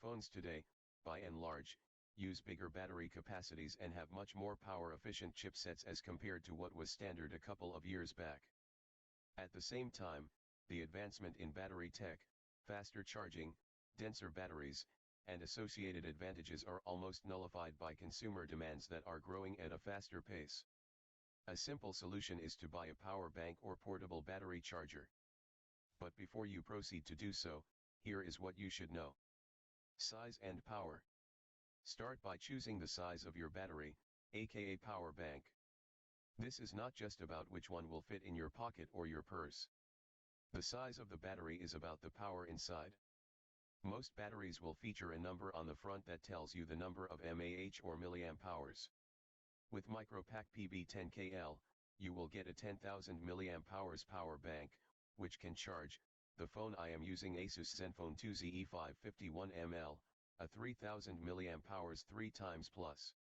Phones today, by and large, use bigger battery capacities and have much more power-efficient chipsets as compared to what was standard a couple of years back. At the same time, the advancement in battery tech, faster charging, denser batteries, and associated advantages are almost nullified by consumer demands that are growing at a faster pace. A simple solution is to buy a power bank or portable battery charger. But before you proceed to do so, here is what you should know. Size and power. Start by choosing the size of your battery, aka power bank. This is not just about which one will fit in your pocket or your purse. The size of the battery is about the power inside. Most batteries will feature a number on the front that tells you the number of mAh or milliamp hours. With Micropack PB-10KL, you will get a 10,000 milliamp hours power bank, which can charge. The phone I am using, Asus Zenfone 2Z E551ml, a 3000 milliamp hours 3 times plus.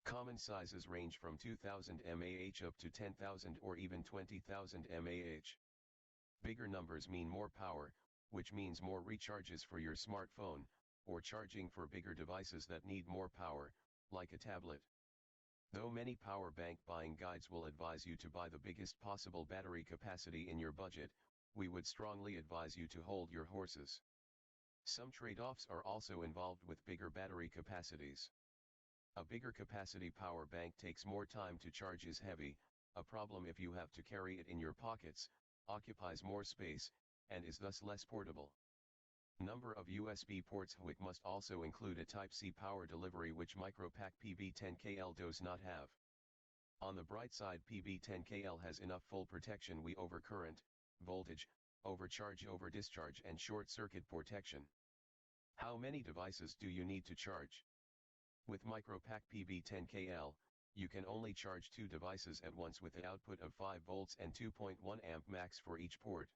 Common sizes range from 2000 mAh up to 10,000 or even 20,000 mAh. Bigger numbers mean more power, which means more recharges for your smartphone, or charging for bigger devices that need more power, like a tablet. Though many power bank buying guides will advise you to buy the biggest possible battery capacity in your budget, we would strongly advise you to hold your horses. Some trade-offs are also involved with bigger battery capacities. A bigger capacity power bank takes more time to charge, is heavy, a problem if you have to carry it in your pockets, occupies more space, and is thus less portable. Number of USB ports. HWIC must also include a Type-C power delivery, which Micropack PB-10KL does not have. On the bright side, PB-10KL has enough full protection over current, voltage, overcharge, over discharge, and short circuit protection. How many devices do you need to charge? With Micropack PB-10KL, you can only charge 2 devices at once with an output of 5 volts and 2.1 amp max for each port.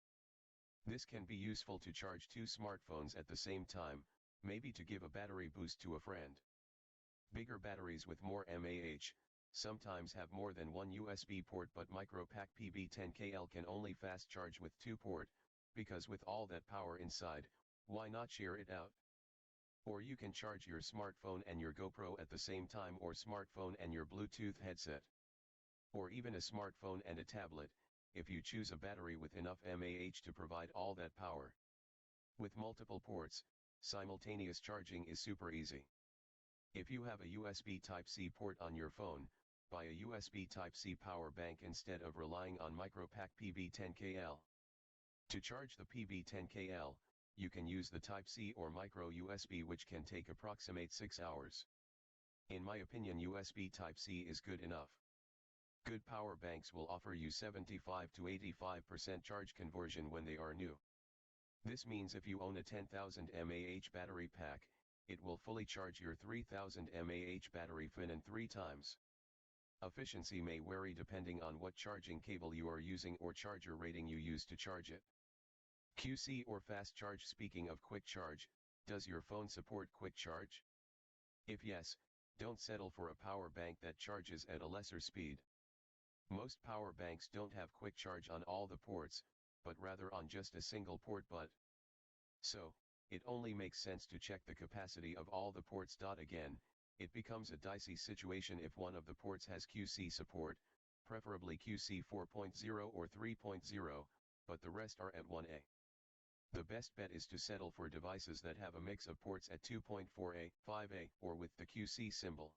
This can be useful to charge 2 smartphones at the same time, maybe to give a battery boost to a friend. Bigger batteries with more mAh sometimes have more than 1 USB port, but Micropack PB-10KL can only fast charge with 2 port, because with all that power inside, why not share it out? Or you can charge your smartphone and your GoPro at the same time, or smartphone and your Bluetooth headset. Or even a smartphone and a tablet, if you choose a battery with enough mAh to provide all that power. With multiple ports, simultaneous charging is super easy. If you have a USB Type-C port on your phone, buy a USB Type-C power bank instead of relying on Micropack PB-10KL. To charge the PB-10KL, you can use the Type-C or micro USB, which can take approximate 6 hours. In my opinion, USB Type-C is good enough. Good power banks will offer you 75 to 85% charge conversion when they are new. This means if you own a 10,000 mAh battery pack, it will fully charge your 3000 mAh battery fin in 3 times. Efficiency may vary depending on what charging cable you are using or charger rating you use to charge it. QC or fast charge. Speaking of quick charge, does your phone support quick charge? If yes, don't settle for a power bank that charges at a lesser speed. Most power banks don't have quick charge on all the ports, but rather on just a single port. So, it only makes sense to check the capacity of all the ports. Again, it becomes a dicey situation if one of the ports has QC support, preferably QC 4.0 or 3.0, but the rest are at 1A. The best bet is to settle for devices that have a mix of ports at 2.4A, 5A, or with the QC symbol.